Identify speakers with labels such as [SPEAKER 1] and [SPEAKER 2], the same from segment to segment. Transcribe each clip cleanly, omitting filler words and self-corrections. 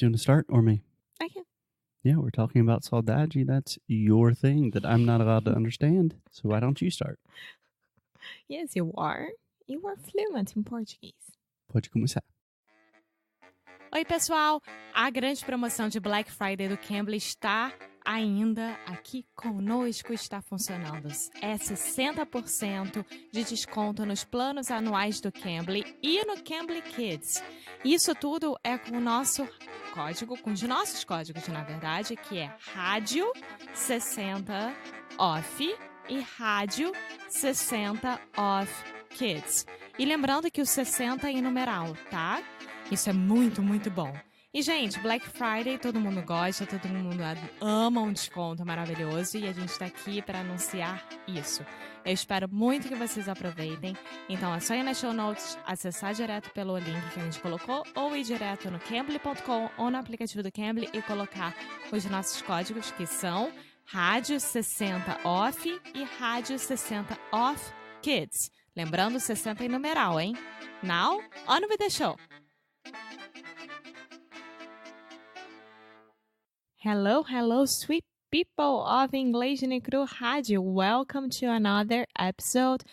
[SPEAKER 1] Do you want to start or me?
[SPEAKER 2] I can.
[SPEAKER 1] Yeah, we're talking about Saudade. That's your thing that I'm not allowed to understand. So why don't you start?
[SPEAKER 2] Yes, you are. You are fluent in Portuguese.
[SPEAKER 1] Pode começar.
[SPEAKER 2] Oi, pessoal! A grande promoção de Black Friday do Cambly está ainda aqui conosco, está funcionando. É 60% de desconto nos planos anuais do Cambly e no Cambly Kids. Isso tudo é com o nosso código, com os nossos códigos, na verdade, que é Rádio 60 OFF e Rádio 60 OFF Kids. E lembrando que o 60 é em numeral, tá? Isso é muito, muito bom. E, gente, Black Friday, todo mundo gosta, todo mundo ama um desconto maravilhoso e a gente está aqui para anunciar isso. Eu espero muito que vocês aproveitem. Então, é só ir nas show notes, acessar direto pelo link que a gente colocou ou ir direto no cambly.com ou no aplicativo do Cambly e colocar os nossos códigos, que são Rádio 60 OFF e Rádio 60 OFF Kids. Lembrando, 60 em numeral, hein? Now, on with the show! Hello, hello, sweet people of English no Cru Rádio. Welcome to another episode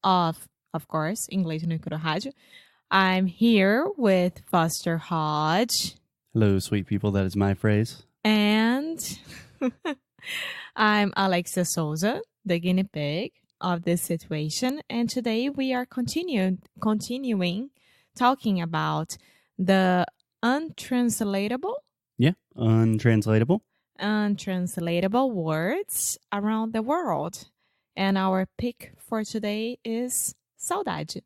[SPEAKER 2] of course, English no Cru Rádio. I'm here with Foster Hodge.
[SPEAKER 1] Hello, sweet people. That is my phrase.
[SPEAKER 2] And I'm Alexia Souza, the guinea pig of this situation. And today we are continuing talking about the untranslatable
[SPEAKER 1] Untranslatable
[SPEAKER 2] words around the world. And our pick for today is Saudade.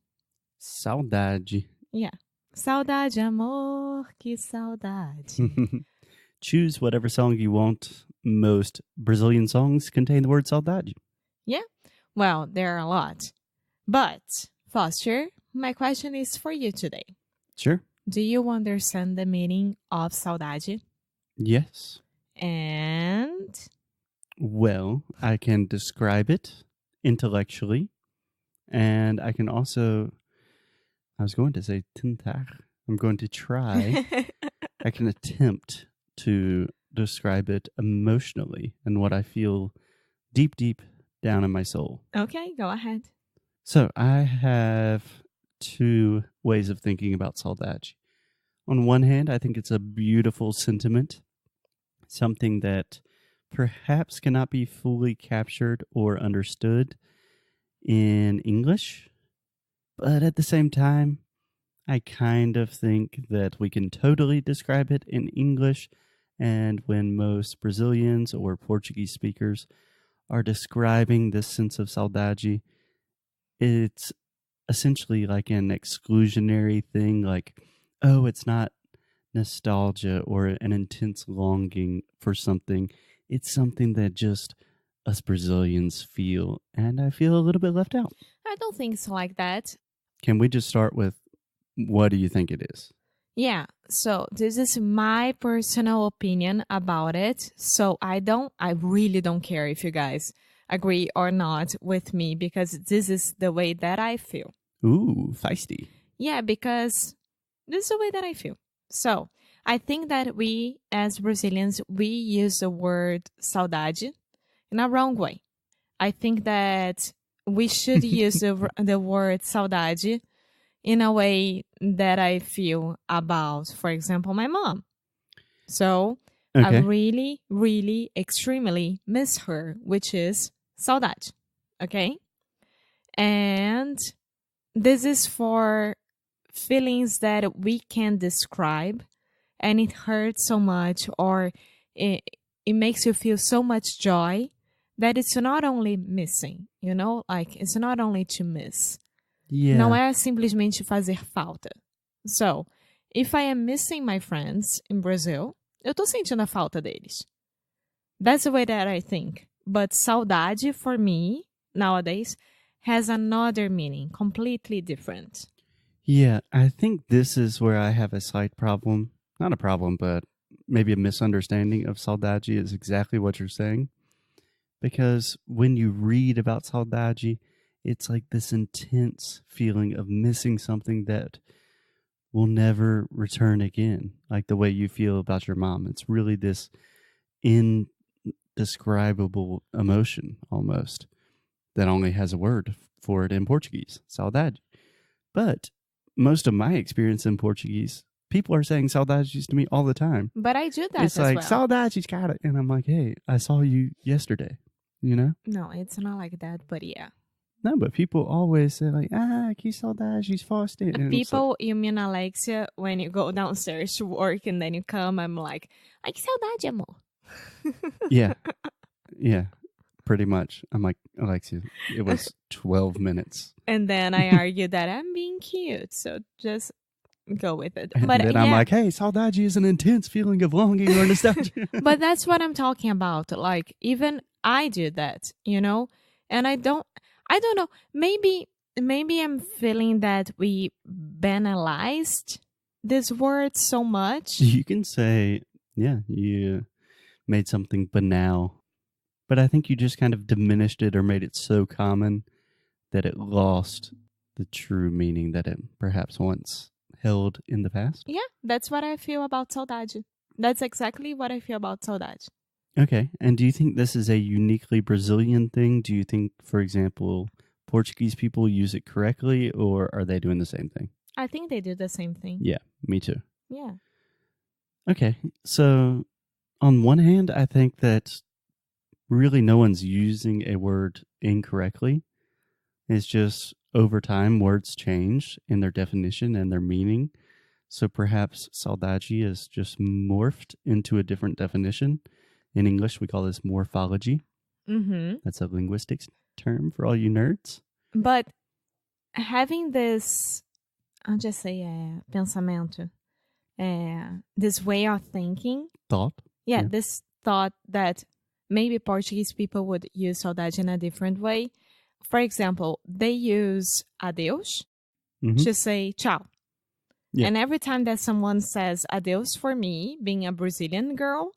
[SPEAKER 1] Saudade.
[SPEAKER 2] Yeah. Saudade, amor, que saudade.
[SPEAKER 1] Choose whatever song you want. Most Brazilian songs contain the word saudade.
[SPEAKER 2] Yeah. Well, there are a lot. But, Foster, my question is for you today.
[SPEAKER 1] Sure.
[SPEAKER 2] Do you understand the meaning of saudade?
[SPEAKER 1] Yes.
[SPEAKER 2] And?
[SPEAKER 1] Well, I can describe it intellectually, and I can also, I was going to say tentar. I'm going to try. I can attempt to describe it emotionally and what I feel deep, deep down in my soul.
[SPEAKER 2] Okay, go ahead.
[SPEAKER 1] So I have two ways of thinking about saudade. On one hand, I think it's a beautiful sentiment, something that perhaps cannot be fully captured or understood in English. But at the same time, I kind of think that we can totally describe it in English. And when most Brazilians or Portuguese speakers are describing this sense of saudade, it's essentially like an exclusionary thing, like, oh, it's not nostalgia or an intense longing for something. It's something that just us Brazilians feel, and I feel a little bit left out.
[SPEAKER 2] I don't think it's like that.
[SPEAKER 1] Can we just start with, what do you think it is?
[SPEAKER 2] Yeah, so this is my personal opinion about it. So I really don't care if you guys agree or not with me, because this is the way that I feel.
[SPEAKER 1] Ooh, feisty.
[SPEAKER 2] Yeah, because this is the way that I feel. So I think that we, as Brazilians, we use the word saudade in a wrong way. I think that we should use the word saudade in a way that I feel about, for example, my mom. So
[SPEAKER 1] Okay.
[SPEAKER 2] I really, really, extremely miss her, which is saudade. Okay? And this is for feelings that we can't describe, and it hurts so much, or it makes you feel so much joy that it's not only missing, you know, like it's not only to miss.
[SPEAKER 1] Yeah.
[SPEAKER 2] Não é simplesmente fazer falta. So, if I am missing my friends in Brazil, eu tô sentindo a falta deles. That's the way that I think. But saudade, for me, nowadays, has another meaning, completely different.
[SPEAKER 1] Yeah, I think this is where I have a slight problem. Not a problem, but maybe a misunderstanding of saudade is exactly what you're saying. Because when you read about saudade, it's like this intense feeling of missing something that will never return again. Like the way you feel about your mom. It's really this indescribable emotion almost that only has a word for it in Portuguese. Saudade. But most of my experience in Portuguese, people are saying saudades to me all the time.
[SPEAKER 2] But I do that
[SPEAKER 1] it's
[SPEAKER 2] as
[SPEAKER 1] like,
[SPEAKER 2] well.
[SPEAKER 1] saudades, cara. And I'm like, hey, I saw you yesterday, you know?
[SPEAKER 2] No, it's not like that, but yeah.
[SPEAKER 1] No, but people always say like, que saudade, she's fasting. And
[SPEAKER 2] People, you mean Alexia, when you go downstairs to work and then you come, I'm like, ai que saudade, amor.
[SPEAKER 1] Yeah, pretty much. I'm like, Alexia, it was 12 minutes.
[SPEAKER 2] And then I argue that I'm being cute, so just go with it.
[SPEAKER 1] And
[SPEAKER 2] but
[SPEAKER 1] then I'm like, hey, saudade is an intense feeling of longing or nostalgia.
[SPEAKER 2] But that's what I'm talking about. Like, even I do that, you know? And I don't know. Maybe I'm feeling that we banalized this word so much.
[SPEAKER 1] You can say, yeah, you made something banal. But I think you just kind of diminished it or made it so common that it lost the true meaning that it perhaps once held in the past.
[SPEAKER 2] Yeah, that's what I feel about saudade. That's exactly what I feel about saudade.
[SPEAKER 1] Okay. And do you think this is a uniquely Brazilian thing? Do you think, for example, Portuguese people use it correctly, or are they doing the same thing?
[SPEAKER 2] I think they do the same thing.
[SPEAKER 1] Yeah, me too.
[SPEAKER 2] Yeah.
[SPEAKER 1] Okay. So on one hand, I think that really no one's using a word incorrectly. It's just over time, words change in their definition and their meaning. So perhaps saudade is just morphed into a different definition. In English, we call this morphology.
[SPEAKER 2] Mm-hmm.
[SPEAKER 1] That's a linguistics term for all you nerds.
[SPEAKER 2] But having this, I'll just say pensamento, this way of thinking.
[SPEAKER 1] Thought.
[SPEAKER 2] Yeah, this thought that maybe Portuguese people would use saudade in a different way. For example, they use adeus to say ciao. Yeah. And every time that someone says adeus for me, being a Brazilian girl,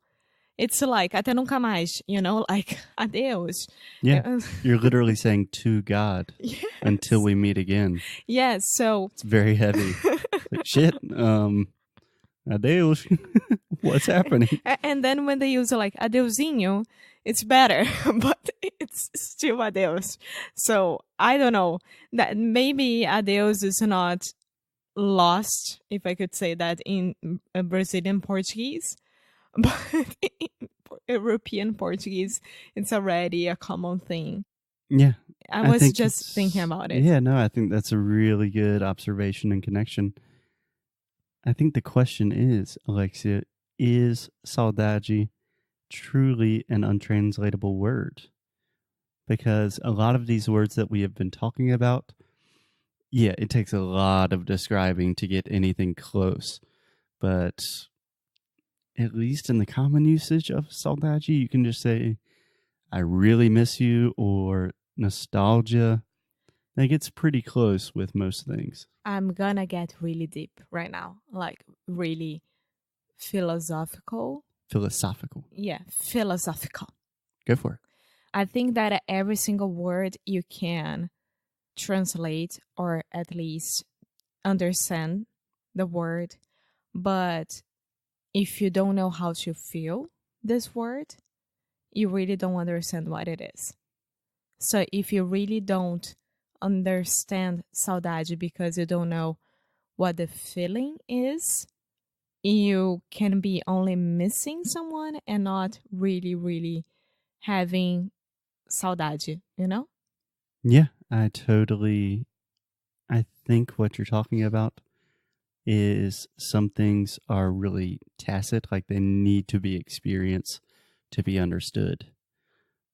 [SPEAKER 2] it's like, até nunca mais, you know, like, adeus.
[SPEAKER 1] Yeah, you're literally saying to God until we meet again.
[SPEAKER 2] Yes, so...
[SPEAKER 1] It's very heavy. Like, shit, adeus. What's happening?
[SPEAKER 2] And then when they use like adeusinho, it's better, but it's still adeus. So I don't know, that maybe adeus is not lost, if I could say that, in Brazilian Portuguese, but in European Portuguese, it's already a common thing.
[SPEAKER 1] Yeah.
[SPEAKER 2] I was just thinking about it.
[SPEAKER 1] Yeah, no, I think that's a really good observation and connection. I think the question is, Alexia, is saudade truly an untranslatable word? Because a lot of these words that we have been talking about, yeah, it takes a lot of describing to get anything close. But at least in the common usage of saudade, you can just say, I really miss you, or nostalgia. Like, it's pretty close with most things.
[SPEAKER 2] I'm gonna get really deep right now, like really philosophical.
[SPEAKER 1] Philosophical.
[SPEAKER 2] Yeah, philosophical.
[SPEAKER 1] Go for it.
[SPEAKER 2] I think that every single word you can translate, or at least understand the word, but if you don't know how to feel this word, you really don't understand what it is. So if you really don't understand saudade because you don't know what the feeling is, you can be only missing someone and not really having saudade, you know?
[SPEAKER 1] Yeah, I think what you're talking about is some things are really tacit, like they need to be experienced to be understood.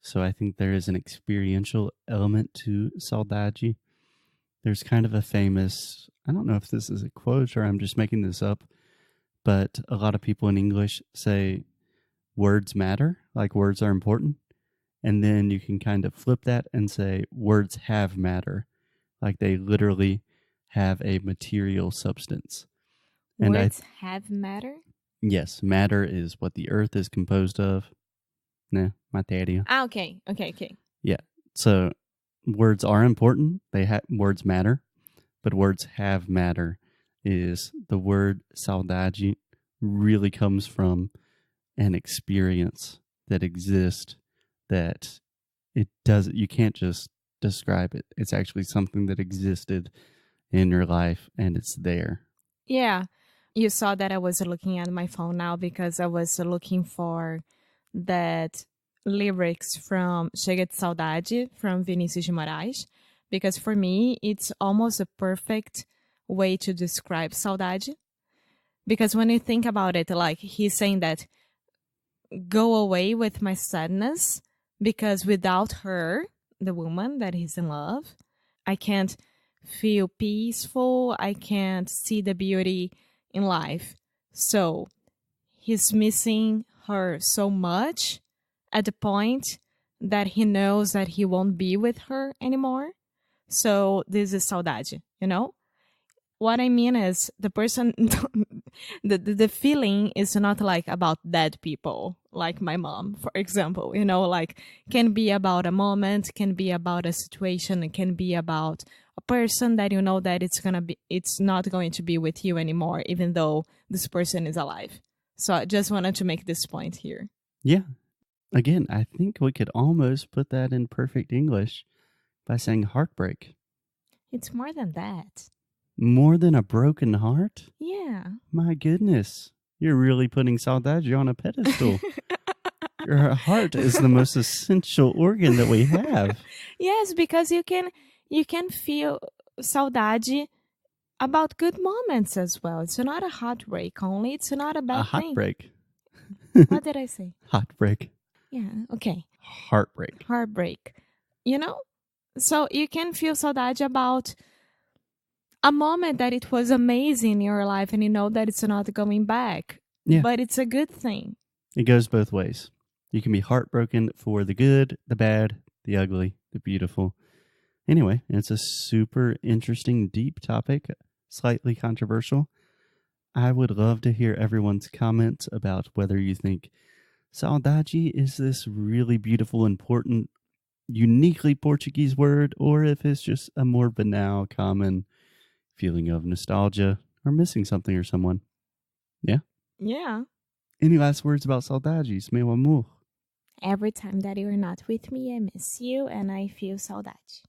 [SPEAKER 1] So I think there is an experiential element to saudade. There's kind of a famous, I don't know if this is a quote or I'm just making this up, but a lot of people in English say words matter, like words are important. And then you can kind of flip that and say words have matter, like they literally have a material substance. And
[SPEAKER 2] words have matter?
[SPEAKER 1] Yes, matter is what the earth is composed of. No, materia.
[SPEAKER 2] Ah, okay.
[SPEAKER 1] Yeah, so words are important. Words matter, but words have matter. is the word saudade really comes from an experience that exists that you can't just describe it. It's actually something that existed in your life and it's there.
[SPEAKER 2] Yeah. You saw that I was looking at my phone now because I was looking for that lyrics from Chega de Saudade from Vinícius de Moraes, because for me, it's almost a perfect way to describe saudade. Because when you think about it, like he's saying that go away with my sadness because without her, the woman that he's in love, I can't feel peaceful. I can't see the beauty in life. So he's missing her so much at the point that he knows that he won't be with her anymore. So this is saudade, you know? What I mean is the person, the feeling is not like about dead people, like my mom, for example, you know, like can be about a moment, can be about a situation, it can be about a person that you know that it's not going to be with you anymore, even though this person is alive. So I just wanted to make this point here.
[SPEAKER 1] Yeah. Again, I think we could almost put that in perfect English by saying heartbreak.
[SPEAKER 2] It's more than that.
[SPEAKER 1] More than a broken heart?
[SPEAKER 2] Yeah.
[SPEAKER 1] My goodness. You're really putting saudade on a pedestal. Your heart is the most essential organ that we have.
[SPEAKER 2] Yes, because you can feel saudade about good moments as well. It's not a heartbreak only. It's not a bad thing.
[SPEAKER 1] Heartbreak.
[SPEAKER 2] What did I say?
[SPEAKER 1] Heartbreak.
[SPEAKER 2] Yeah, okay.
[SPEAKER 1] Heartbreak.
[SPEAKER 2] Heartbreak. You know? So you can feel saudade about a moment that it was amazing in your life and you know that it's not going back.
[SPEAKER 1] Yeah.
[SPEAKER 2] But it's a good thing.
[SPEAKER 1] It goes both ways. You can be heartbroken for the good, the bad, the ugly, the beautiful. Anyway, it's a super interesting, deep topic, slightly controversial. I would love to hear everyone's comments about whether you think saudade is this really beautiful, important, uniquely Portuguese word, or if it's just a more banal, common feeling of nostalgia or missing something or someone. Yeah?
[SPEAKER 2] Yeah.
[SPEAKER 1] Any last words about saudades, meu amor?
[SPEAKER 2] Every time that you're not with me, I miss you and I feel saudade.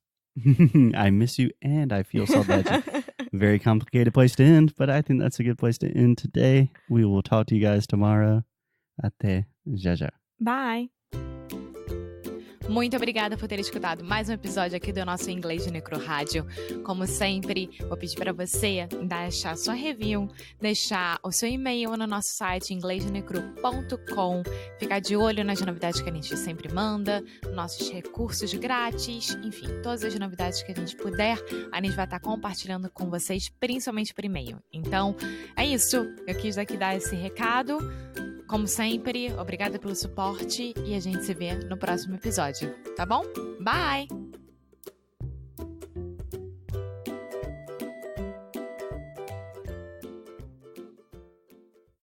[SPEAKER 1] I miss you and I feel saudade. Very complicated place to end, but I think that's a good place to end today. We will talk to you guys tomorrow. Até já já.
[SPEAKER 2] Bye! Muito obrigada por ter escutado mais um episódio aqui do nosso Inglês de Necro Rádio. Como sempre, vou pedir para você deixar sua review, deixar o seu e-mail no nosso site inglesdenecru.com, ficar de olho nas novidades que a gente sempre manda, nossos recursos grátis, enfim, todas as novidades que a gente puder, a gente vai estar compartilhando com vocês, principalmente por e-mail. Então, é isso. Eu quis aqui dar esse recado. Como sempre, obrigada pelo suporte e a gente se vê no próximo episódio, tá bom? Bye!